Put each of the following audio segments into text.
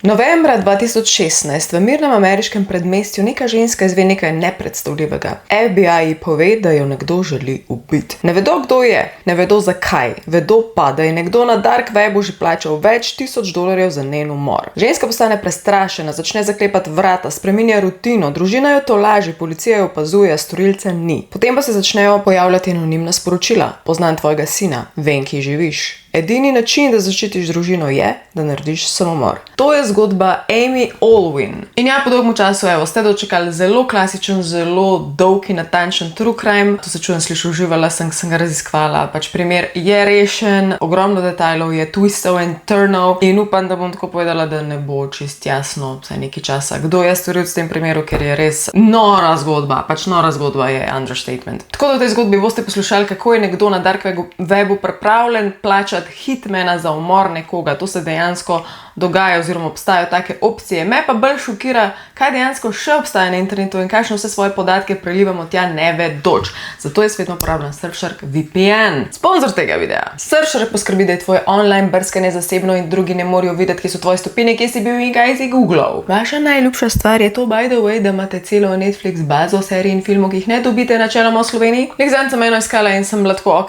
Novembra 2016 v mirnem ameriškem predmestju neka ženska izve nekaj nepredstavljivega. FBI ji pove, da jo nekdo želi ubiti. Ne vedo, kdo je, ne vedo zakaj, vedo pa, da je nekdo na dark webu že plačal več $1000 za njen umor. Ženska postane prestrašena, začne zaklepati vrata, spreminja rutino, družina jo tolaži, policija jo opazuje, storilca ni. Potem pa se začnejo pojavljati anonimna sporočila. Poznam tvojega sina, vem, kje živiš. Edini način, da zaščitiš družino je, da narediš samomor. To je zgodba Amy Olwin. In ja, po dolgem času, ste dočekali zelo klasičen, zelo dolg in natančen true crime. To se čujem slišal, uživala sem ga raziskvala. Pač primer je rešen, ogromno detajlov je, twistov in turnov in upam, da bom tako povedala, da ne bo čist jasno vsaj nekaj časa, kdo je storilec v tem primeru, ker je res nora zgodba. Pač nora zgodba je understatement. Tako da v tej zgodbi boste poslušali, kako je nekdo na dark webu pripravljen plačati hitmana za umor nekoga. To se dejansko dogaja oziroma obstajajo take opcije. Me pa bolj šokira, kaj dejansko še obstaja na internetu in kakšne vse svoje podatke prelivamo tja nevedoč. Zato jaz vedno uporabljam Surfshark VPN. Sponzor tega videa. Surfshark poskrbi, da je tvoje online brskanje zasebno in drugi ne morajo videti, kje so tvoje stopine, kje si bil in kaj si googlal. Vaša najljubša stvar je to, by the way, da imate celo Netflix bazo serij in filmov, ki jih ne dobite načeloma v Sloveniji. Nekaj sem eno iskala in sem bila tako,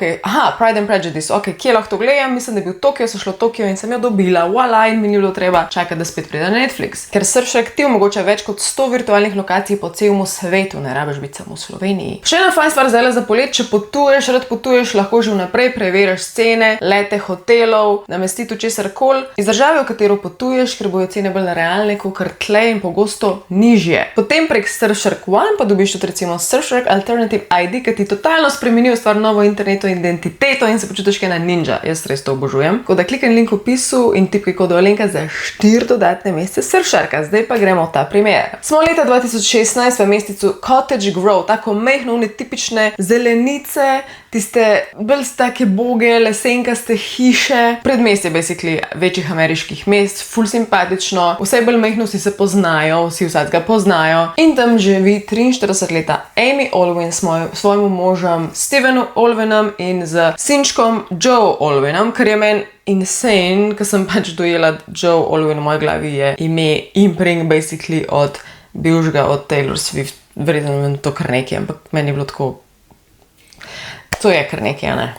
Pride and Prejudice, kje lahko to gledam? Mislim, da je bil Tokio, so šlo Tokio in sem jo dobila. Voila, in mi ni bilo treba čakati, da spet pride na Netflix. Ker Surfshark ti omogoča več kot 100 virtualnih lokacij po celem svetu, ne rabiš biti samo v Sloveniji. Še ena fajn stvar zdaj za polet, če potuješ, rad potuješ, lahko že vnaprej preveriš cene, lete hotelov, namestitev česarkoli iz države, v katero potuješ, ker bojo cene bolj realne, kakor tlej in pogosto nižje. Potem prek Surfshark One pa dobiš tudi recimo Surfshark Alternative ID, ki ti totalno spremenijo stvar novo internetu identiteto in se počutiš kot ena ninja. Jaz res to obožujem. Tako da klikaj link v opisu in tipkaj kodo Alenka za 4 dodatne mesece Surfsharka. Zdaj pa gremo v ta primer. Smo leta 2016 v mestecu Cottage Grove, tako mehno, tipične zelenice, tiste bolj take boge, lesenkaste hiše, predmestje basically večjih ameriških mest, ful simpatično, vse bolj mehno si se poznajo, vsi vsakega poznajo in tam živi 43 leta Amy Olwin s svojim možem Stevenom Olwinom in z sinčkom Joe Olwinom, kar je meni insane, ker sem pač dojela Joe Olwin v moji glavi je ime impring basically od bivšega od Taylor Swift, verjetno to kar nekaj, ampak meni je bilo tako. To je kar nekaj, ne?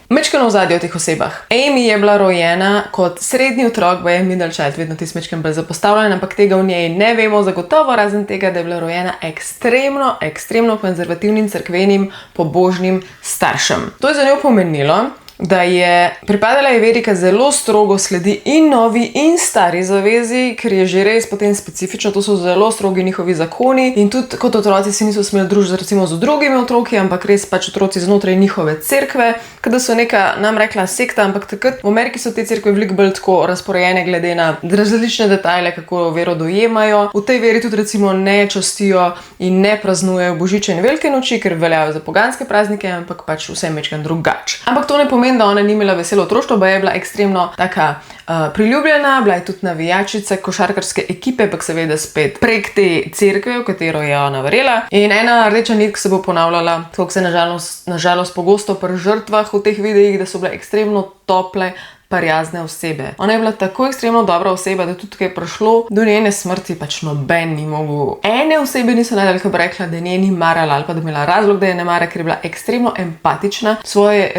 Mečkano ozadje o teh osebah. Amy je bila rojena kot srednji otrok, je middle child, vedno ti smečkem bolj zapostavljen, ampak tega v njej ne vemo zagotovo, razen tega, da je bila rojena ekstremno konzervativnim, cerkvenim, pobožnim staršem. To je za njo pomenilo, da je pripadala veri, ki zelo strogo sledi in novi in stari zavezi, ker je že res potem specifično, to so zelo strogi njihovi zakoni in tudi kot otroci si niso smeli družiti recimo z drugimi otroki, ampak res pač otroci znotraj njihove cerkve, kada so neka, nam rekla sekta, ampak takrat v Ameriki so te cerkve veliko bolj tako razporejene glede na različne detajle, kako vero dojemajo. V tej veri tudi recimo ne častijo in ne praznujejo božiče in velike noči, ker veljajo za poganske praznike, ampak pač vse mečkan drugače. Ampak to ne pomeni, da ona ni imela veselo otroštvo, je bila ekstremno taka priljubljena, bila je tudi navijačica košarkarske ekipe, pa seveda spet prek te cerkve, v katero je ona verjela. In ena rdeča nit, ki se bo ponavljala, tako se nažalost pogosto pri žrtvah v teh videih, da so bile ekstremno tople, prijazne osebe. Ona je bila tako ekstremno dobra oseba, da tudi, ko je prišlo do njene smrti, pač noben ni mogel. Ene osebe niso najdali, ko bi rekla, da nje ni marala ali pa da bi imela razlog, da je ne mara, ker je bila ekstremno empatična. Svoje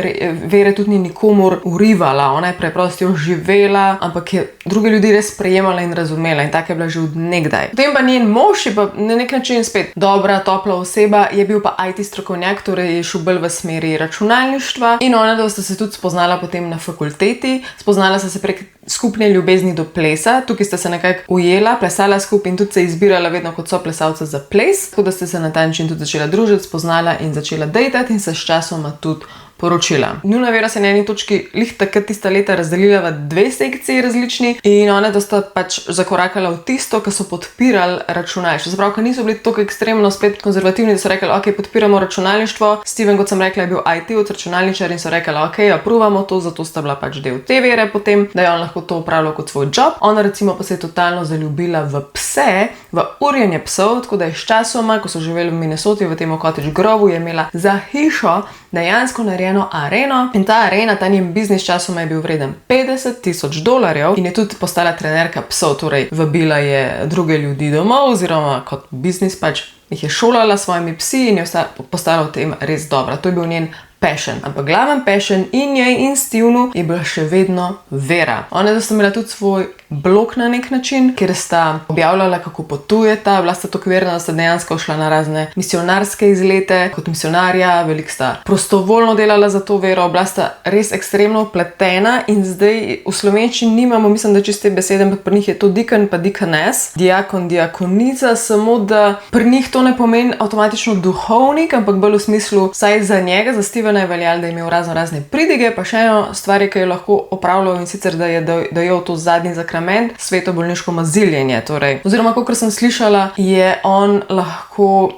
vere tudi ni nikomur urivala. Ona je preprosto živela, ampak je druge ljudi res sprejemala in razumela in tako je bila že od nekdaj. Potem pa njen mož je pa na nek način spet dobra, topla oseba, je bil pa IT strokovnjak, torej je šel bolj v smeri računalništva in ona da sta se tudi spoznala potem na fakulteti. Spoznala sta se prek skupne ljubezni do plesa, tukaj sta se nekako ujela, plesala skupaj in tudi se izbirala vedno kot so plesalca za ples, tako da sta se na ta način tudi začela družiti, spoznala in začela dejtati in se s časoma tudi poročila. Njuna vera se na eni točki takrat tista leta razdelila v 2 sekciji različni in one da sta pač zakorakala v tisto, ki so podpirali računalništvo. Zaprav, ker niso bili tako ekstremno spet konzervativni, da so rekli, podpiramo računalništvo. Steven, kot sem rekla, je bil IT-ovec, računalničar in so rekli, apruvamo to, zato sta bila pač del te vere potem, da je on lahko to upravljal kot svoj job. Ona recimo pa se je totalno zaljubila v pse, v urjenje psov, tako da je s časoma, ko so živeli v Minnesoti, v tem Cottage Grovu, je imela za hišo dejansko narejeno eno areno in ta arena, ta njen biznis časoma je bil vreden $50,000 in je tudi postala trenerka psov, torej vabila je druge ljudi domov oziroma kot biznis pač jih je šolala s svojimi psi in je postala v tem res dobra. To je bil njen passion. Ampak glaven passion in njej in Stevenu je bila še vedno vera. Ona sta imela tudi svoj blog na nek način, kjer sta objavljala, kako potujeta, bila sta tako verna, da sta dejansko šla na razne misionarske izlete kot misionarja, veliko sta prostovoljno delala za to vero, bila sta res ekstremno upletena in zdaj v slovenščini nimamo, mislim, da čiste besede, ampak pri njih je to deacon pa deaconess, diakon, diakonica, samo da pri njih to ne pomeni avtomatično duhovnik, ampak bolj v smislu, saj za njega, za Stevena je veljalo, da je imel razne pridige, pa še eno stvar, ki jo lahko opravljal in sicer, da je dojel to zadnji zakrament, sveto bolniško maziljenje. Torej, oziroma, kakor sem slišala, je on lahko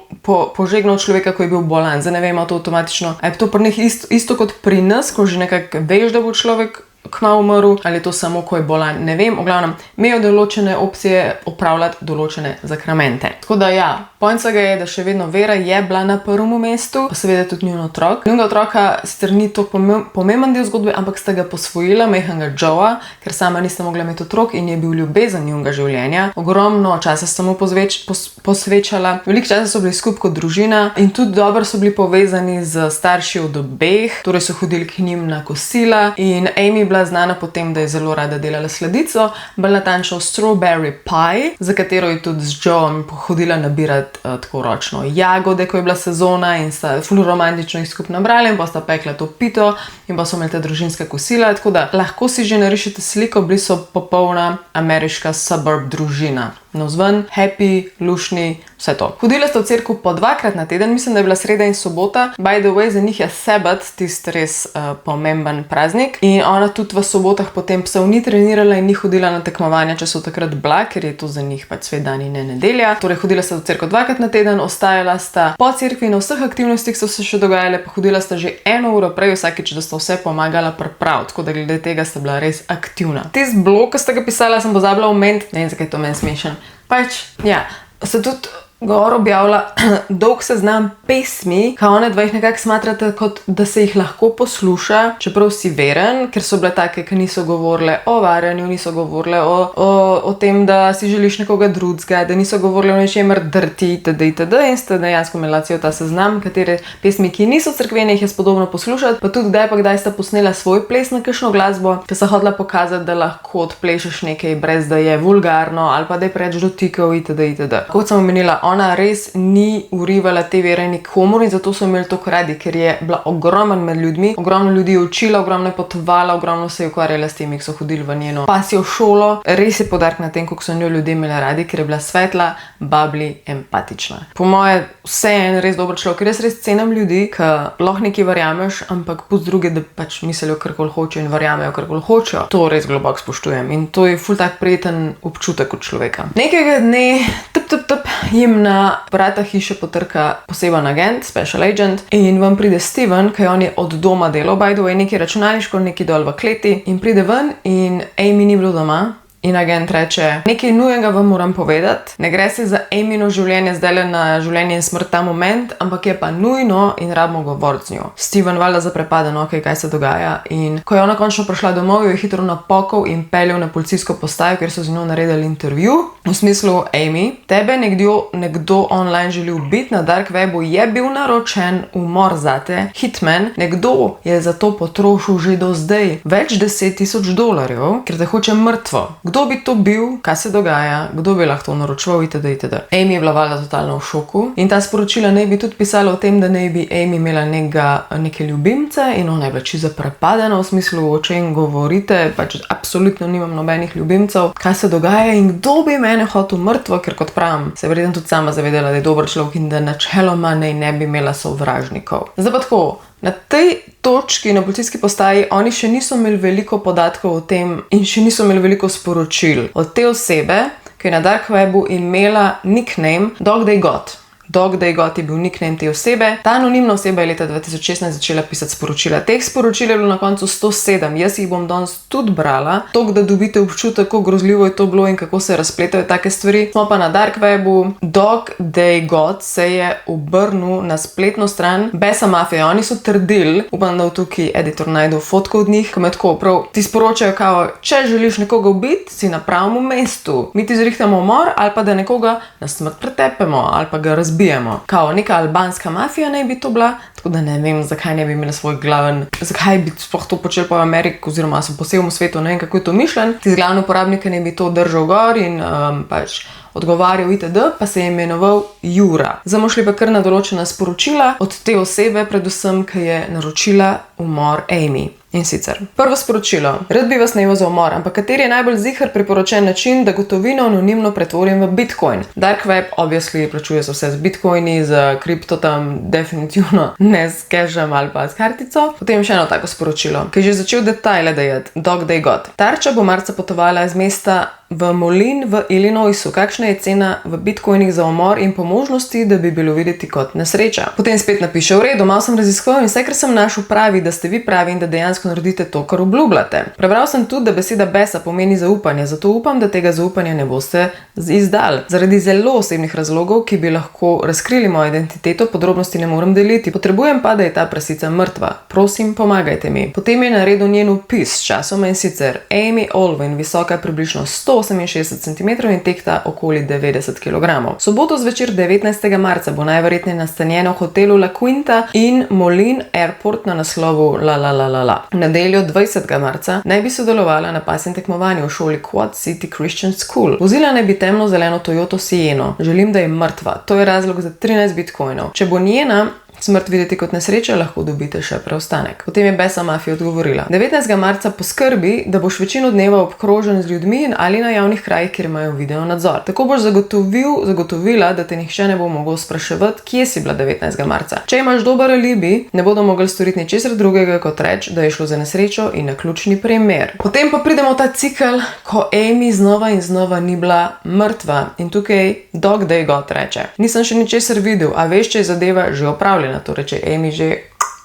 požegnal človeka, ko je bil bolan. Zdaj ne vem, to avtomatično, a je to pri njih isto kot pri nas, ko že nekako veš, da bo človek kmalu umrl, ali je to samo, ko je bolan, ne vem. V glavnem, imajo določene opcije opravljati določene zakramente. Tako da ja, point vsega je, da še vedno vera je bila na prvem mestu, pa seveda tudi njun otrok. Njunega otroka sicer ni to pomemben del zgodbe, ampak sta ga posvojila, majhnega Joea, ker sama nista mogla imeti otrok in je bil ljubezen njunega življenja. Ogromno časa sta mu posvečala, veliko časa so bili skupaj kot družina in tudi dobro so bili povezani z starši od obeh, torej so hodili k njim na kosila in Amy bila znana po tem, da je zelo rada delala sladico, bolj natančno strawberry pie, za katero je tudi z Joeom hodila nabirati tako ročno jagode, ko je bila sezona in sta ful romantično jih skupaj nabrali in pa sta pekla to pito in pa so imeli te družinska kosila, tako da lahko si že narišete sliko, bili so popolna ameriška suburb družina. Navzven, happy, lušni, vse to. Hodila sta v cerkev po 2-krat na teden, mislim, da je bila sreda in sobota. By the way, za njih je sabat, tisti res pomemben praznik. In ona tudi v sobotah potem psov ni trenirala in ni hodila na tekmovanja, če so takrat bila, ker je to za njih pač svet dan in ne nedelja. Torej, hodila sta v cerkev 2-krat na teden, ostajala sta po cerkvi, na vseh aktivnostih so se še dogajale, pa hodila sta že 1 uro prej vsakič, da sta vse pomagala pripraviti, tako da glede tega sta bila res aktivna. Tisti blog, ki sta ga pisala, sem pozabila omeniti, ne vem, zakaj je to meni smešen. Pač, ja, se tudi gor objavila dolg seznam pesmi, ka one dva jih nekako smatrate kot, da se jih lahko posluša, čeprav si veren, ker so bile take, ki niso govorile o varjanju, niso govorile o tem, da si želiš nekoga drugega, da niso govorile o nečemer drti, itd. In ste dejansko imela cel ta seznam, katere pesmi, ki niso cerkvene, jih je spodobno poslušati, pa tudi kdaj sta posnela svoj ples na kakšno glasbo, ki sta hotela pokazati, da lahko odplešeš nekaj brez, da je vulgarno ali pa da je preveč dotikov, itd. Kot sem omenila, ona res ni urivala te vere nikomur in zato so imeli to radi, ker je bila ogromen med ljudmi, ogromno ljudi je učila, ogromno je potovala, ogromno se je ukvarjala s tem, ki so hodili v njeno pasjo šolo. Res je poudarek na tem, kako so njo ljudje imeli radi, ker je bila svetla, bubbly, empatična. Po moje vse je en res dober človek, ker jaz res cenim ljudi, ki lahko nekaj verjameš, ampak pusti druge, da pač mislijo karkoli hočejo in verjamejo karkoli hočejo. To res globoko spoštujem in to je ful tak prijeten občutek od človeka. Nekega dne jim na vrata hiše potrka poseben agent, special agent, in vam pride Steven, ki on je od doma delal, by the way, neki računalniško, neki dol v kleti, in pride ven in Amy ni bilo doma. In agent reče, nekaj nujnega vam moram povedati, ne gre se za Amyno življenje, zdaj na življenje in smrt ta moment, ampak je pa nujno in rabimo govoriti z njo. Steven valjda zaprepaden, ok, kaj se dogaja, in ko je ona končno prišla domov, jo je hitro napokal in peljal na policijsko postajo, kjer so z njo naredili intervju, v smislu, Amy, tebe nekdo online želi ubiti, na dark webu je bil naročen umor zate, hitman, nekdo je za to potrošil že do zdaj več $10,000, ker te hoče mrtvo. Kdo bi to bil, kaj se dogaja, kdo bi lahko to naročval, itd. Amy je bila valjda totalno v šoku in ta sporočila naj bi tudi pisala o tem, da naj bi Amy imela neke ljubimce in ona je bila čisto zaprepadena v smislu, o čem govorite, pač absolutno nimam nobenih ljubimcev, kaj se dogaja in kdo bi mene hotel mrtvo, ker kot pravim, se je verjetno tudi sama zavedala, da je dober človek in da načeloma ne bi imela sovražnikov. Zdaj pa tako, na tej točki na policijski postaji oni še niso imeli veliko podatkov o tem in še niso imeli veliko sporočil od te osebe, ki je na dark webu imela nickname Dog Day Got. Dog Day God je bil nickname te osebe. Ta anonimna oseba je leta 2016 začela pisati sporočila. Teh sporočil je bilo na koncu 107. Jaz jih bom danes tudi brala. Tok, da dobite občutek, kako grozljivo je to bilo in kako se razpletajo take stvari. Smo pa na dark webu. Dog Day God se je obrnil na spletno stran Besa Mafije. Oni so trdili, upam, da v tukaj editor najdel fotko od njih, ko me tako prav ti sporočajo, kao, če želiš nekoga ubiti, si na pravem mestu. Mi ti zrihtamo umor ali pa da nekoga na smrt pretepemo ali pa ga razbijemo. Kao, neka albanska mafija naj bi to bila, tako da ne vem, zakaj ne bi imeli svoj glaven, zakaj bi sploh to počeli po Ameriki oziroma so po celem svetu, ne vem, kako je to mišljen. Ti glavni uporabniki ne bi to držal gor in pač odgovarjal itd., pa se je imenoval Jura. Zdaj smo šli pa kar na določena sporočila od te osebe, predvsem, ki je naročila umor Amy. In sicer, prvo sporočilo. Rad bi vas najel za umor, ampak kateri je najbolj ziher priporočen način, da gotovino anonimno pretvorim v Bitcoin? Dark web, obviously, plačuje se vse z Bitcoini, z kripto tam definitivno ne s cashom ali pa s kartico. Potem še eno tako sporočilo, ki je že začel detajle dajati. Dog Day God. Tarča bo marca potovala iz mesta v Moline v Illinoisu. Kakšna je cena v bitcoinih za umor in po možnosti, da bi bilo videti kot nesreča? Potem spet napiše, v redu, malo sem raziskoval in vse, kar sem našel pravi, da ste vi pravi in da dejansko naredite to, kar obljubljate. Prebral sem tudi, da beseda besa pomeni zaupanje, zato upam, da tega zaupanja ne boste izdali. Zaradi zelo osebnih razlogov, ki bi lahko razkrili mojo identiteto, podrobnosti ne morem deliti. Potrebujem pa, da je ta prasica mrtva. Prosim, pomagajte mi. Potem je naredil njen opis s časoma in sicer Amy Olwyn, visoka približno 168 cm in tehta okoli 90 kg. Soboto zvečer 19. marca bo najverjetneje nastanjeno v hotelu La Quinta in Moline Airport na naslovu La. V nedeljo 20. marca naj bi sodelovala na pasjem tekmovanju v šoli Quad City Christian School. Vozila naj bi temno-zeleno Toyoto Sieno. Želim, da je mrtva. To je razlog za 13 bitcoinov. Če bo njena smrt videti kot nesreča, lahko dobite še preostanek. Potem je Besa Mafija odgovorila. 19. marca poskrbi, da boš večino dneva obkrožen z ljudmi ali na javnih krajih, kjer imajo video nadzor. Tako boš zagotovila, da te nihče ne bo mogel spraševati, kje si bila 19. marca. Če imaš dober alibi, ne bodo mogli storiti ničesar drugega kot reči, da je šlo za nesrečo in naključni primer. Potem pa pridemo v ta cikel, ko Amy znova in znova ni bila mrtva. In tukaj Dog Day God reče. Nisem še ničesar videl, a veš, če je zadeva že opravljena. To reče Amy že.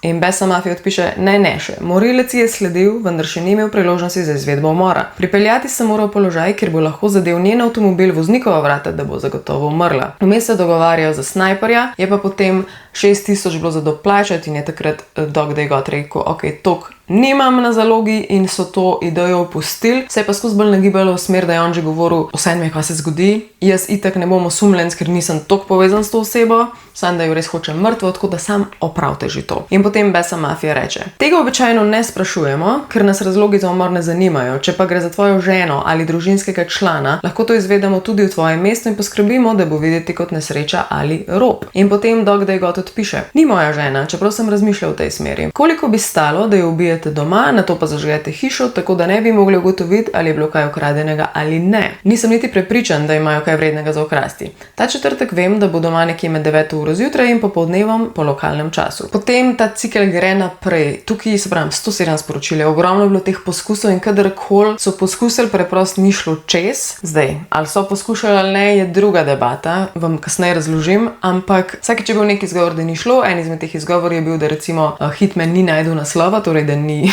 In Besa Mafija odpiše, ne še. Morilec je sledil, vendar še ni imel priložnosti za izvedbo umora. Pripeljati se mora v položaj, kjer bo lahko zadev njen avtomobil voznikova vrata, da bo zagotovo umrla. Vmes se dogovarjajo za snajperja, je pa potem 6000 bilo za doplačati in je takrat Dog Day God rekel, ok, tok nimam na zalogi in so to idejo opustili. Se je pa skozi bolj nagibalo v smer, da je on že govoril, vse mi, kaj se zgodi. Jaz itak ne bom osumljenc, ker nisem tok povezan s to osebo, sam da jo res hočem mrtvo, tako da sam opravite že to. In potem Besa Mafija reče, tega običajno ne sprašujemo, ker nas razlogi za umor ne zanimajo. Če pa gre za tvojo ženo ali družinskega člana, lahko to izvedemo tudi v tvojem mestu in poskrbimo, da bo videti kot nesreča ali rop. In potem Dog Day God odpiše, ni moja žena, čeprav sem razmišljal v tej smeri. Koliko bi stalo, da jo ubijete doma, na to pa zažgete hišo, tako da ne bi mogli ugotoviti, ali je bilo kaj ukradenega ali ne. Nisem niti prepričan, da imajo kaj vrednega za okrasti. Ta četrtek vem, da bo doma nekje med 9 uro zjutraj in popoldnevom po lokalnem času. Potem ta cikel gre naprej. Tukaj se pravim 107 sporočil, je ogromno bilo teh poskusov in kadarkoli so poskusili, preprosto ni šlo čez. Zdaj, ali so poskušali ali ne, je druga debata, vam kasneje razložim, ampak vsake, če je bil neki izgovor, da ni šlo, en izmed teh izgovorov je bil, da recimo Hitman ni najdel naslova, torej da ni.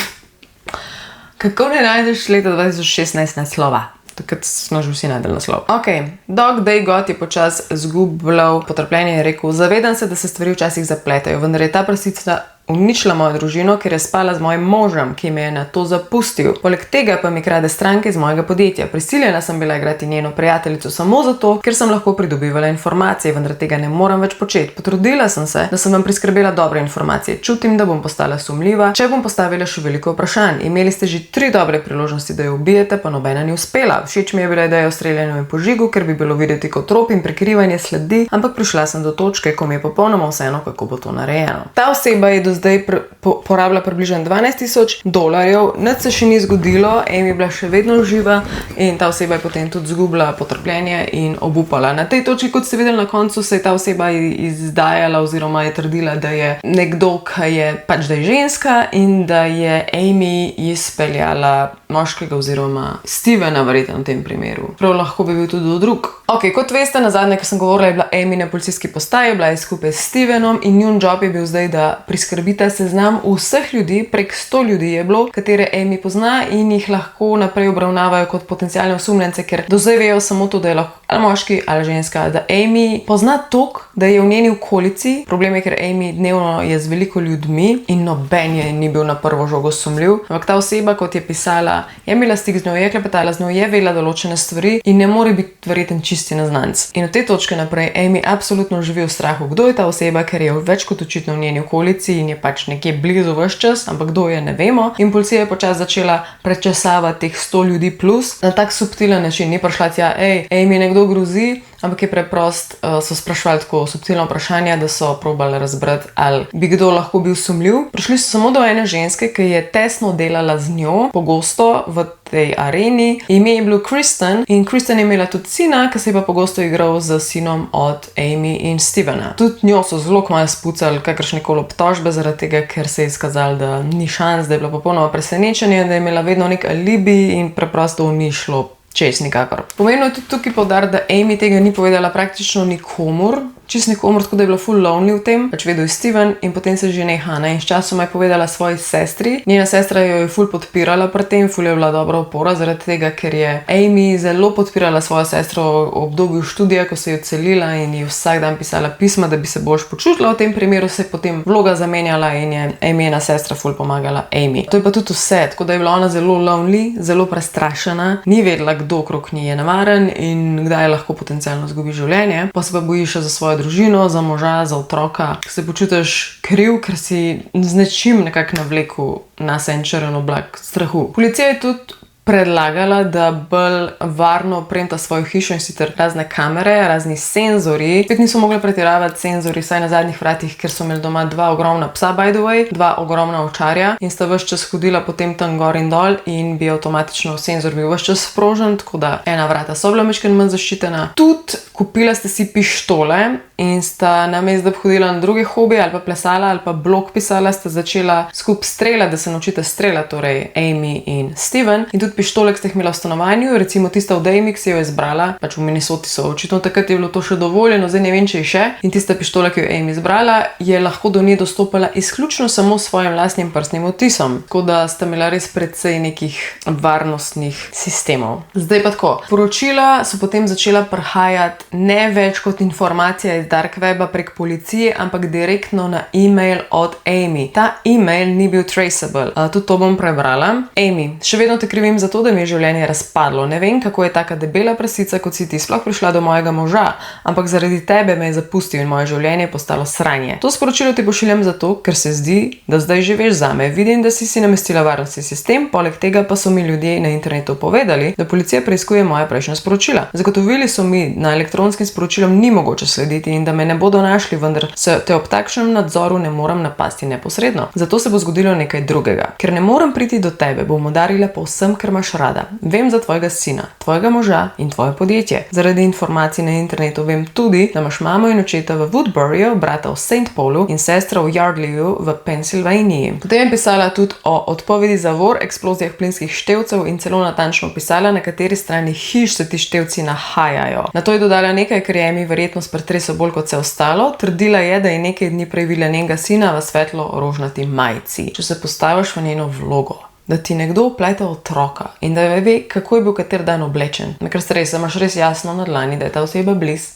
Kako ne najdeš leta 2016 naslova? Takrat smo že vsi najdeli naslov. Ok, Dog Day God je počas zgubljal potrpljenje in rekel, zavedam se, da se stvari včasih zapletajo, vendar je ta prasica uničila mojo družino, ker je spala z mojim možem, ki me je na to zapustil. Poleg tega pa mi krade stranke iz mojega podjetja. Prisiljena sem bila igrati njeno prijateljico samo zato, ker sem lahko pridobivala informacije, vendar tega ne moram več početi. Potrudila sem se, da sem vam priskrbela dobre informacije. Čutim, da bom postala sumljiva, če bom postavila še veliko vprašanj. Imeli ste že 3 dobre priložnosti, da jo ubijete, pa nobena ni uspela. Všeč mi je bila ideja o streljanju in požigu, ker bi bilo videti kot trop in prekrivanje sledi, ampak prišla sem do točke, ko mi je popolnoma vseeno, kako bo to narejeno. Ta oseba je do zdaj porablja približno $12,000, nič se še ni zgodilo, Amy je bila še vedno živa in ta oseba je potem tudi izgubila potrpljenje in obupala. Na tej točki, kot ste videli na koncu, se je ta oseba izdajala oziroma je trdila, da je nekdo, ki je pač da je ženska in da je Amy izpeljala moškega oziroma Stevena verjetno v tem primeru. Prav lahko bi bil tudi drug. Ok, kot veste, nazadnje, ko sem govorila, je bila Amy na policijski postaji, bila je skupaj s Stevenom in njun job je bil zdaj, da priskrbita seznam vseh ljudi, prek 100 ljudi je bilo, katere Amy pozna in jih lahko naprej obravnavajo kot potencialne osumljence, ker do zdaj vejo samo to, da je lahko ali moški ali ženska, da Amy pozna toliko, da je v njeni okolici. Problem je, ker Amy dnevno je z veliko ljudmi in noben je ni bil na prvo žogo sumljiv. Ampak ta oseba, kot je pisala, je imela stik z njo, je klepetala z njo, je vedela določene stvari in ne more biti verjeten čisti neznanec. In od te točke naprej Amy absolutno živi v strahu, kdo je ta oseba, ker je več kot očitno v njeni okolici in je pač nekje blizu ves čas, ampak kdo je, ne vemo. In policija je počasi začela prečesavati teh 100 ljudi plus na tak subtilen način. Ni prišla tja, Amy nekdo grozi, ampak je preprost, so sprašvali tako subtilno vprašanje, da so probali razbrati, ali bi kdo lahko bil sumljiv. Prišli so samo do ene ženske, ki je tesno delala z njo, pogosto v tej areni. Ime je bil Kristen in Kristen je imela tudi sina, ki se je pa pogosto igral z sinom od Amy in Stevena. Tudi njo so zelo kmalu spucali kakršnekoli obtožbe zaradi tega, ker se je izkazalo, da ni šans, da je bila popolnoma presenečenja, da je imela vedno nek alibi in preprosto ni šlo čez nikakor. Pomembno je tudi tukaj poudariti, da Amy tega ni povedala praktično nikomur, čisto nikomur, tako da je bila full lonely v tem, pač vedel je Steven in potem se žene Hannah in sčasoma je povedala svoji sestri. Njena sestra jo je full podpirala pri tem, full je bila dobra opora zaradi tega, ker je Amy zelo podpirala svojo sestro v obdobju študija, ko se je odselila in ji vsak dan pisala pisma, da bi se boljš počutila. V tem primeru se je potem vloga zamenjala in je Amyjena sestra full pomagala Amy. To je pa tudi vse, tako da je bila ona zelo lonely, zelo prestrašena, ni vedela, kdo okrog nje je nevaren in kdaj lahko potencialno izgubi življenje, pa se pa boji še za svojo družino, za moža, za otroka. Se počutiš kriv, ker si z nečim nekako navlekel na en črn oblak strahu. Policija je tudi predlagala, da bolj varno opremta svojo hišo in sicer razne kamere, razni senzori. Spet niso mogli pretiravati senzori, saj na zadnjih vratih, ker so imeli doma dva ogromna psa, by the way, dva ogromna ovčarja in sta ves čas hodila potem tam gor in dol in bi avtomatično senzor bil ves čas sprožen, tako da ena vrata so bila majčkeno manj zaščitena. Tudi kupila sta si pištole in sta namesto, da bi hodila na druge hobije ali pa plesala ali pa blog pisala, sta začela skupaj streljati, da se naučita streljati, torej Amy in Steven. In tudi pištole, ki ste jih imela v stanovanju, recimo tista od Amy, ki si jo je izbrala, pač v Minnesoti so očitno takrat je bilo to še dovoljeno, zdaj ne vem, če je še. In tista pištola, ki jo je Amy izbrala, je lahko do nje dostopala izključno samo s svojim lastnim prstnim odtisom. Tako da sta imela res precej nekih varnostnih sistemov. Zdaj pa tako. Poročila so potem začela prihajati ne več kot informacija iz dark weba prek policije, ampak direktno na e-mail od Amy. Ta e-mail ni bil traceable. Tudi to bom prebrala. Amy, še vedno te krivim za to, da mi je življenje razpadlo. Ne vem, kako je taka debela prasica, kot si ti, sploh prišla do mojega moža, ampak zaradi tebe me je zapustil in moje življenje je postalo sranje. To sporočilo ti pošiljam zato, ker se zdi, da zdaj živiš zame. Vidim, da si namestila varnostni sistem, poleg tega pa so mi ljudje na internetu povedali, da policija preiskuje moje prejšnja sporočila. Zagotovili so mi, da elektronskim sporočilom ni mogoče slediti in da me ne bodo našli, vendar se te ob takšnem nadzoru ne morem napasti neposredno. Zato se bo zgodilo nekaj drugega. Ker ne morem priti do tebe, bom udarila povsem, ker imaš rada. Vem za tvojega sina, tvojega moža in tvoje podjetje. Zaradi informacij na internetu vem tudi, da imaš mamo in očeta v Woodburyju, brata v St. Paulu in sestra v Yardleyju v Pennsylvaniji. Potem je pisala tudi o odpovedi zavor, eksplozijah plinskih števcev in celo natančno opisala, na kateri strani hiš se ti števci nahajajo. Na to je dodala nekaj, kar je Amy verjetno s pretresom bolj kot vse ostalo. Trdila je, da je nekaj dni prej videla njenega sina v svetlo rožnati majici. Če se postaviš v njeno vlogo, da ti nekdo vplete otroka in da ve, kako je bil kater dan oblečen. Ker stres, imaš res jasno na dlani, da je ta oseba bliz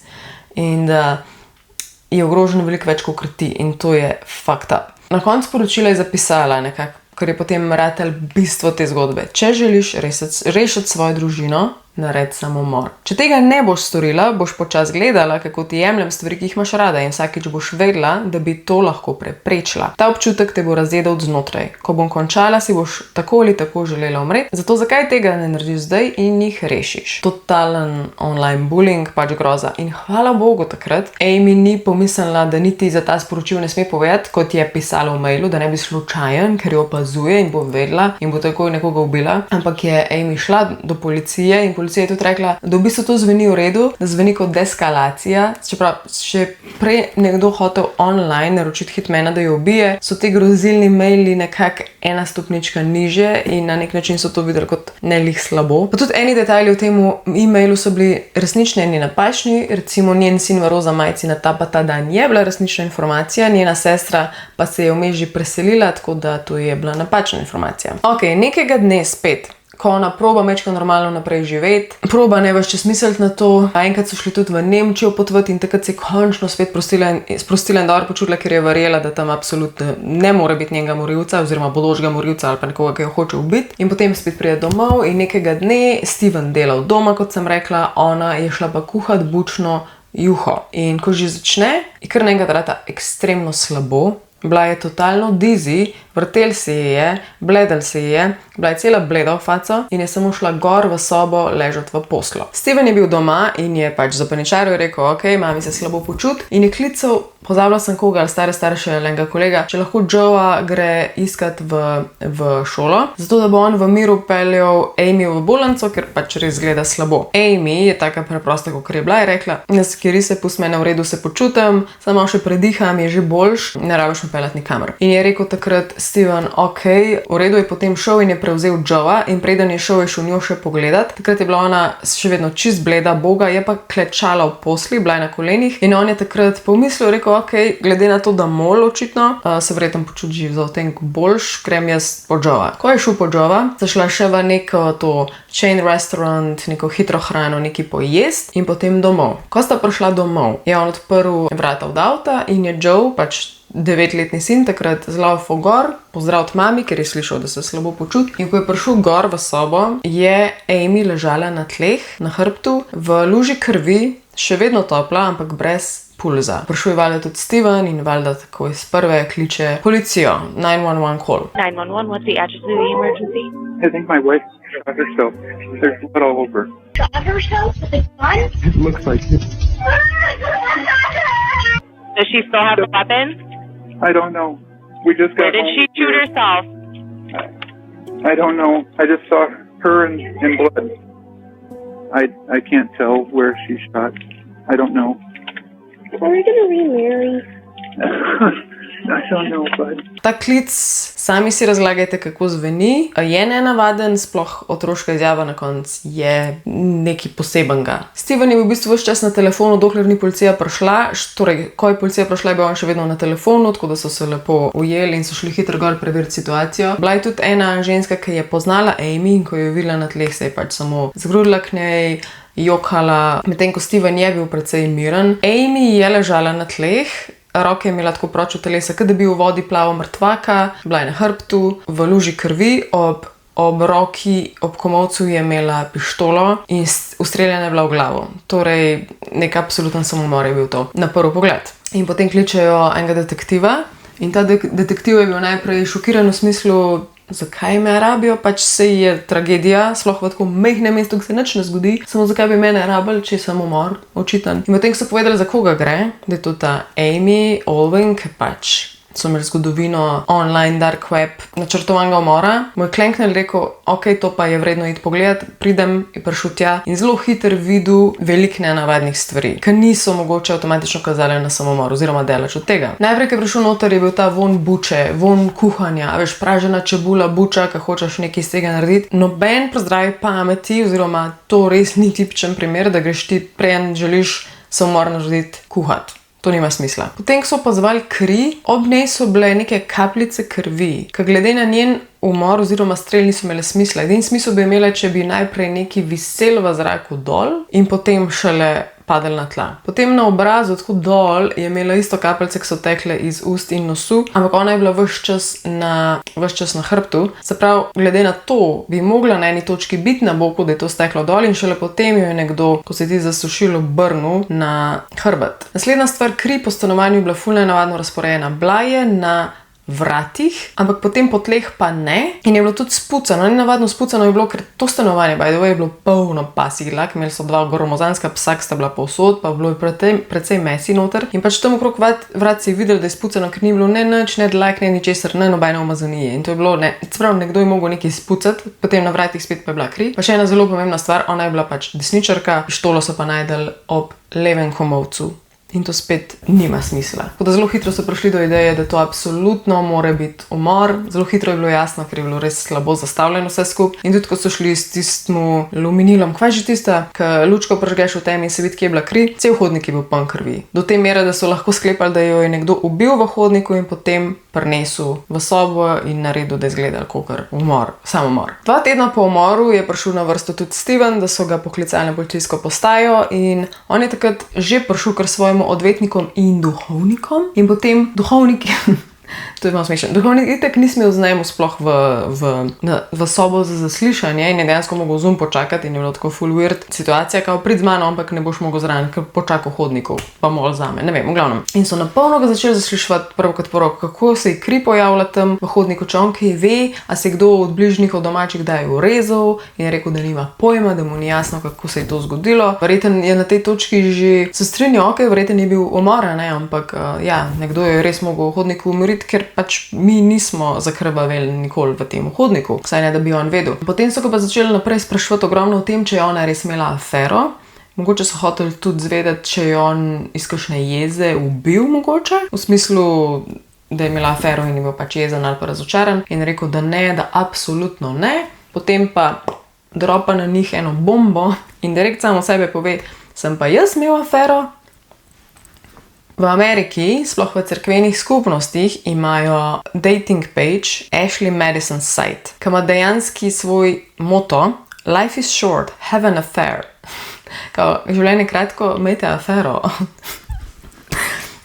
in da je ogrožen veliko več kot ti in to je fucked up. Na koncu poročila je zapisala nekako, ker je potem ratelj bistvo te zgodbe. Če želiš rešiti svojo družino, naredi samomor. Če tega ne boš storila, boš počas gledala, kako ti jemljem stvari, ki jih imaš rada in vsakič boš vedela, da bi to lahko preprečila. Ta občutek te bo razjedel odznotraj. Ko bom končala, si boš tako ali tako želela umreti, zato zakaj tega ne narediš zdaj in jih rešiš? Totalen online bullying, pač groza. In hvala Bogu takrat, Amy ni pomislila, da niti za ta sporočil ne sme povedati, kot je pisala v mailu, da ne bi slučajen, ker jo opazuje in bo vedela in bo takoj nekoga ubila. Ampak je Amy šla do policije in policija je tudi rekla, da v bistvu to zveni v redu, da zveni kot deeskalacija. Čeprav še prej nekdo hotel online naročiti hitmana, da jo ubije, so te grozilni maili nekako ena stopnička niže in na nek način so to videli kot nelih slabo. Pa tudi eni detajli v tem e-mailu so bili resnični in napačni, recimo njen sin v roza majici na ta dan je bila resnična informacija, njena sestra pa se je vmes že preselila, tako da to je bila napačna informacija. Ok, nekega dne spet, ko ona proba mečko normalno naprej živeti, proba ne več čas misliti na to. Enkrat so šli tudi v Nemčijo potovati in takrat se je končno spet sprostila in dobro počutila, ker je verjela, da tam absolutno ne more biti njenega morilca oziroma bodočega morilca ali pa nekoga, ki jo hoče ubiti. In potem spet pride domov in nekega dne Steven dela od doma, kot sem rekla, ona je šla pa kuhat bučno juho. In ko že začne, je kar naenkrat rata ekstremno slabo. Bila je totalno dizzy, vrtel se je, bledel se je, bila je cela bleda v faco in je samo šla gor v sobo ležati v poslo. Steven je bil doma in je pač zapaničaril in rekel, ok, mami se slabo počuti in je klical, pozabila sem koga ali starše ali enega kolega, če lahko Joea gre iskat v šolo, zato da bo on v miru peljal Amy v bolnico, ker pač res gleda slabo. Amy je taka preprosta, kot je bila, je rekla, skiri se, pusti me, v redu se počutim, samo še prediham, je že boljš, ne rabiš me peljati nikamor. In je rekel takrat Steven, ok, v redu, je potem šel in je prevzel Joea in preden je šel njo še pogledat. Takrat je bila ona še vedno čist bleda, boga, je pa klečala v posli, bila je na kolenih in on je takrat pomislil, rekel, ok, glede na to, da mol očitno, se verjetno počuti živ, za tem boljš, grem jaz po Joea. Ko je šel po Joea, zašla še v neko to chain restaurant, neko hitro hrano, neki pojest in potem domov. Ko sta prišla domov, je on odprl vrata od avta in je Joe, pač 9-letni sin, takrat zlaufal gor, pozdraviti mami, ker je slišal, da se slabo počuti. In ko je prišel gor v sobo, je Amy ležala na tleh, na hrbtu, v luži krvi, še vedno topla, ampak brez pulza. Prišel je valjda tudi Steven in valjda tako iz prve kliče policijo. 911 call. 911, what's the address of the emergency? I think my wife shot herself. There's blood all over. Shot herself with a gun? It looks like it. Does she still have a weapon? I don't know. We just got Where did home. she shoot herself? I don't know. I just saw her in blood. I can't tell where she shot. I don't know. Are we gonna remarry? I don't know, bud. Ta klic, sami si razlagajte, kako zveni. Je nenavaden, sploh otroška izjava na koncu je nekaj posebenega. Steven je bil v bistvu ves čas na telefonu, dokler ni policija prišla. Torej, ko je policija prišla, je bil on še vedno na telefonu, tako da so se lepo ujeli in so šli hitro gor preveriti situacijo. Bila je tudi ena ženska, ki je poznala Amy in ko jo je videla na tleh, se je pač samo zgrudila k njej, jokala, medtem ko Steven je bil precej miren. Amy je ležala na tleh, roke je imela tako proč od telesa, kot da bi v vodi plava mrtvaka, bila je na hrbtu, v luži krvi, ob roki, ob komolcu je imela pištolo in ustreljena je bila v glavo. Torej, nek absoluten samomor je bil to, na prvi pogled. In potem kličejo enega detektiva in ta detektiv je bil najprej šokiran v smislu, zakaj me rabijo, pač se je tragedija, sploh v tako majhnem mestu, ki se nič ne zgodi, samo zakaj bi mene rabili, če je samomor očiten. In potem so povedali, za koga gre, da je to ta Amy Olving, ki pač so imeli zgodovino online dark web načrtovanega umora. Moj klenknel rekel, ok, to pa je vredno iti pogledat, pridem in prišel tja in zelo hiter videl veliko nenavadnih stvari, ki niso mogoče avtomatično kazali na samomor oziroma daleč od tega. Najprej, ko je prišel noter, je bil ta von buče, von kuhanja, veš, pražena čebula, buča, ki hočeš nekaj iz tega narediti. Noben po zdravi pameti oziroma to res ni tipičen primer, da greš ti prej želiš samomor narediti kuhati. To nima smisla. Potem, ko so opazovali kri, ob njej so bile neke kapljice krvi, ki glede na njen umor oziroma strel niso imele smisla. Edini smisel bi imela, če bi najprej neki visel v zraku dol in potem šele padli na tla. Potem na obrazu, tako dol, je imela isto kapljice, ki so tekle iz ust in nosu, ampak ona je bila ves čas na hrbtu. Se pravi, glede na to, bi mogla na eni točki biti na boku, da je to steklo dol in šele potem jo je nekdo, ko se je ti zasušil, obrnil na hrbet. Naslednja stvar, kri po stanovanju je bila ful nenavadno razporejena. Bila je na vratih, ampak potem po tleh pa ne in je bilo tudi spucano. Nenavadno spucano je bilo, ker to stanovanje, by the way, je bilo polno pasjih dlak, imeli so 2 gromozanska psa, ki sta bila povsod, pa bilo je precej mesi noter in pač tam okrog vrat si videli, da je spucano, ker ni bilo ne nič, ne dlak, ne ničesar, ne nobene umazanije in to je bilo, sprav, nekdo je mogel nekaj spucati, potem na vratih spet pa je bila kri. Pa še ena zelo pomembna stvar, ona je bila pač desničarka, pištolo so pa najdeli ob levem komolcu. In to spet nima smisla. Tako da zelo hitro so prišli do ideje, da to absolutno mora biti umor. Zelo hitro je bilo jasno, ker je bilo res slabo zastavljeno vse skupaj. In tudi ko so šli s tistim luminilom, kva je že tista, ki lučko pržgeš v temi in se vidi, kje je bila kri, cel hodnik je bil poln krvi. Do te mere, da so lahko sklepali, da jo je nekdo ubil v hodniku in potem prinesel v sobo in naredil, da je izgledal kakor umor, samomor. 2 tedna po umoru je prišel na vrsto tudi Steven, da so ga poklicali na policijsko postajo in on je takrat že prišel kar svojemu odvetnikom in duhovnikom in potem duhovniki to je malo smešno. Duhovnik itak ni smel z njemu sploh v sobo za zaslišanje in je dejansko mogel Zoom počakati in je bilo tako full weird situacija, kao prid z mano, ampak ne boš mogel zraven, ker počakal hodnikov, pa mol zame, ne vem, v glavnem. In so na polno ga začeli zasliševati prvo kot prvo, kako se je kri pojavila tam v hodniku, če on kaj ve, a se je kdo od bližnjih, od domačih kdaj urezal in je rekel, da nima pojma, da mu ni jasno, kako se je to zgodilo. Verjetno je na tej točki že se strinjal, ok, verjetno je bil umor, ne, ampak ja, nekdo je res mogel v hodniku umoriti, ker pač mi nismo zakrvaveli nikoli v tem hodniku, vsaj ne, da bi on vedel. Potem so ga pa začeli naprej spraševati ogromno o tem, če je ona res imela afero. Mogoče so hoteli tudi zvedeti, če je on iz kakšne jeze ubil mogoče, v smislu, da je imela afero in je bil pač jezen ali pa razočaran in rekel, da ne, da absolutno ne. Potem pa dropa na njih eno bombo in direkt samo sebe pove, sem pa jaz imel afero. V Ameriki, sploh v cerkvenih skupnostih, imajo dating page Ashley Madison site, ki ima dejanski svoj moto Life is short, have an affair. Kao, življenje kratko, imejte afero.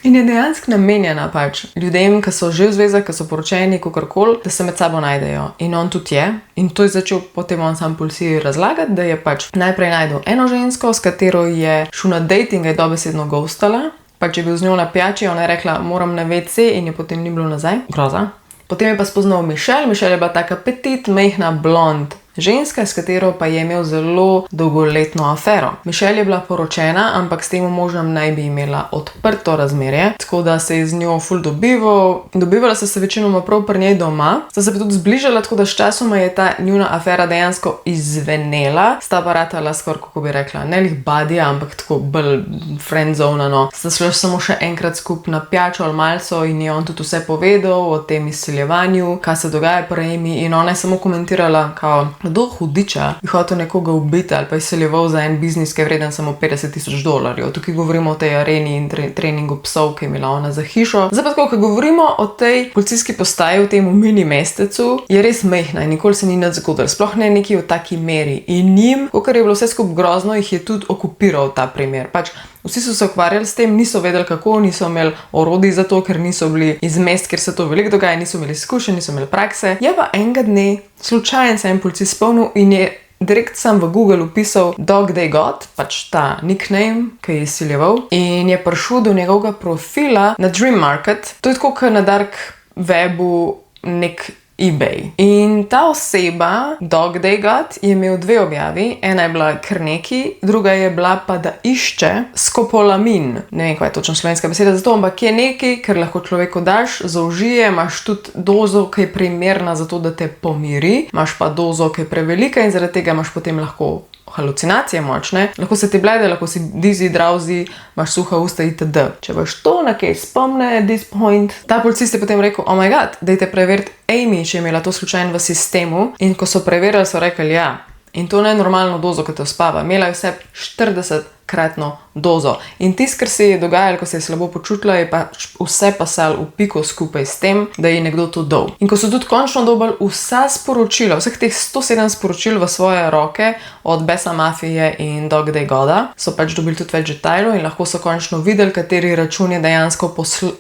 In je dejansko namenjena pač ljudem, ki so že v zvezah, ki so poročeni, kakorkoli, da se med sabo najdejo. In on tudi je. In to je začel potem on sam policiji razlagati, da je pač najprej najdel eno žensko, s katero je šel na dating, je dobesedno ghostala. Pač je bil z njo na pijači, ona je rekla, moram na WC in je potem ni bilo nazaj. Groza. Potem je pa spoznal Michelle. Michelle je bila taka petit, mehna, blond ženska, s katero pa je imel zelo dolgoletno afero. Michelle je bila poročena, ampak s tem možem naj bi imela odprto razmerje, tako da se je z njo ful dobival. Dobivala se večinoma prav pri njej doma. Sta se pa tudi zbližala, tako da sčasoma je ta njuna afera dejansko izvenela. Sta pa ratala skoraj, kako bi rekla, ne lih badija, ampak tako bolj friendzonano. Sta šla samo še enkrat skupaj na pijačo ali malco in je on tudi vse povedal o tem izseljevanju, kaj se dogaja pri Emi in ona je samo komentirala, kao, do hudiča bi hotel nekoga ubiti ali pa izseljeval za en biznis, ki je vreden samo $50,000. Tukaj govorimo o tej areni in treningu psov, ki je imela ona za hišo. Zdaj pa tako, ko govorimo o tej policijski postaji v tem mini mestecu, je res mehna in nikoli se ni nič zgodilo. Sploh ne neki v taki meri. In njim, kakor je bilo vse skupaj grozno, jih je tudi okupiral ta primer. Pač vsi so se ukvarjali s tem, niso vedeli kako, niso imeli orodij za to, ker niso bili iz mest, kjer se to veliko dogaja, niso imeli izkušenj, niso imeli prakse. Je pa enega dne slučajen se en policist spomnil in je direkt sam v Google upisal Dog They Got, pač ta nickname, ki je izsiljeval, in je prišel do njegovega profila na Dream Market. To je tako, kot na dark webu nek eBay. In ta oseba, Dog They Got, je imel 2 objavi. Ena je bila kar neki, druga je bila pa, da išče skopolamin. Ne vem, kaj je točno slovenska beseda za to, ampak je nekaj, ker lahko človeku daš, zaužije, imaš tudi dozo, ki je primerna za to, da te pomiri, imaš pa dozo, ki je prevelika in zaradi tega imaš potem lahko halucinacije močne, lahko se ti blede, lahko si dizzy, drowsy, imaš suha usta itd. Če boš to na kaj spomne at this point, ta policist je potem rekel, oh my god, dajte preveriti Amy, če je imela to slučajno v sistemu in ko so preverili, so rekli ja. In to ne normalno dozo, ki te uspava. Imela je vse 40-kratno dozo. In tisto, kar se je dogajalo, ko se je slabo počutila, je pa vse pasal v piko skupaj s tem, da je nekdo to dal. In ko so tudi končno dobili vsa sporočila, vseh teh 107 sporočil v svoje roke, od Besa Mafije in Dog Day Goda, so pač dobili tudi več detajlov in lahko so končno videli, kateri račun je dejansko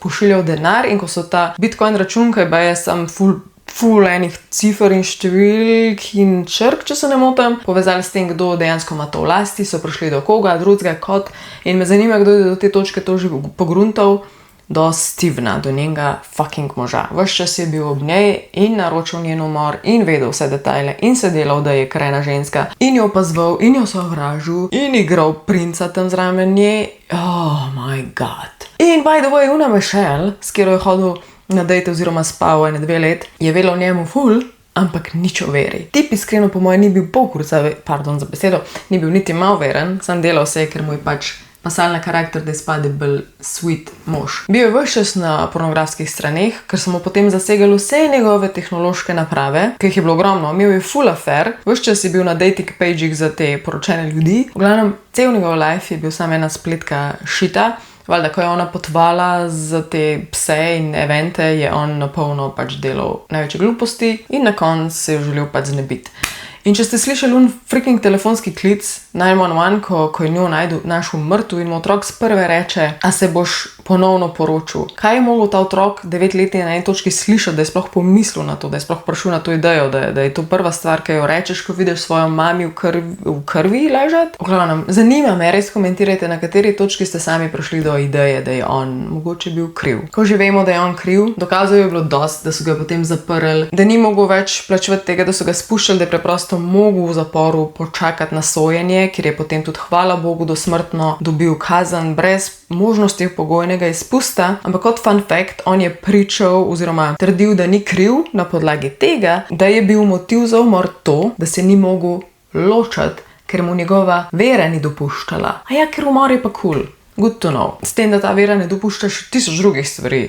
pošiljal denar. In ko so ta Bitcoin račun, ki je sam full enih cifer in številk in črk, če se ne motim, povezali s tem, kdo dejansko ima to v lasti, so prišli do koga, drugega kot. In me zanima, kdo je do te točke to že pogruntal. Do Stevena, do njenega fucking moža. Ves čas je bil ob njej in naročil njen umor in vedel vse detajle in se delal, da je krajna ženska in jo opazval in jo sovražil in igral princa tam zraven nje. Oh my god. In by the way, una Michelle, s katero je hodil na dejte oziroma spal 1-2 let, je vedela o njemu ful, ampak nič o veri. Tip iskreno po mojem ni bil pol kurca, pardon za besedo, ni bil niti malo veren, sam delal vse, ker mu je pač pasal na karakter, da je spade bolj sweet mož. Bil je ves čas na pornografskih straneh, ker so mu potem zasegali vse njegove tehnološke naprave, ki jih je bilo ogromno. Imel je full affair, ves čas je bil na dating pageh za te poročene ljudi. V glavnem, cel njegov life je bil samo ena spletka šita. Valjda, ko je ona potvala za te pse in evente, je on napolno pač delal največje gluposti in na koncu se je želel pač znebiti. In če ste slišali freaking telefonski klic 911, ko je njo našel mrtev in mu otrok sprve reče, a se boš ponovno poročil. Kaj je mogel ta otrok 9-letni na eni točki slišati, da je sploh pomislil na to, da je sploh prišel na to idejo, da je to prva stvar, ki jo rečeš, ko vidiš svojo mami v krvi ležati? V glavnem, zanima me, res komentirajte, na kateri točki ste sami prišli do ideje, da je on mogoče bil kriv. Ko že vemo, da je on kriv, dokazov je bilo dosti, da so ga potem zaprli, da ni mogel več plačevati tega, da so ga spuščali, da je preprosto mogel v zaporu počakati na sojenje, kjer je potem tudi hvala Bogu dosmrtno dobil kazen brez možnosti pogojnega izpusta, ampak kot fun fact, on je pričal oziroma trdil, da ni kriv na podlagi tega, da je bil motiv za umor to, da se ni mogel ločati, ker mu njegova vera ni dopuščala. A ja, ker umor je pa cool. Good to know. S tem, da ta vera ne dopušča še 1000 drugih stvari.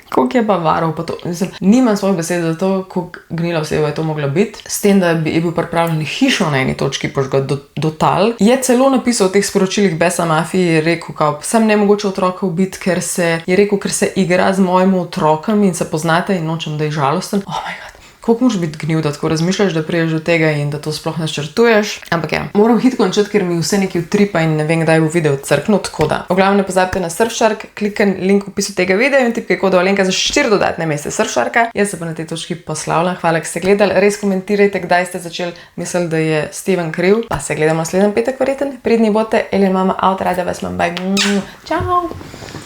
Koliko je pa varal, pa to, nimam svojih besed za to, koliko gnila oseba je to mogla biti. S tem, da je bil pripravljen hišo na eni točki požgati do tal. Je celo napisal v teh sporočilih Besa Mafiji, je rekel, kao, sem ne mogoče otroka ubiti, ker se igra z mojim otrokom in se poznate in nočem, da je žalosten. Oh my god. Koliko moraš biti gnil, da tako razmišljaš, da priješ do tega in da to sploh načrtuješ. Ampak ja, moram hitro končati, ker mi vse nekaj utripa in ne vem, kdaj bo video crknil, tako da. V glavnem ne pozabite na Surfshark, klikaj link v opisu tega videa in tipkaj kodo Alenka za 4 dodatne mesece Surfsharka. Jaz se pa na tej točki poslavljam. Hvala, ker ste gledali. Res komentirajte, kdaj ste začeli misliti, da je Steven kriv. Pa se gledamo naslednji petek verjetno. Pridni bote, Elin mama out, rada vas imam. Bye. Ciao.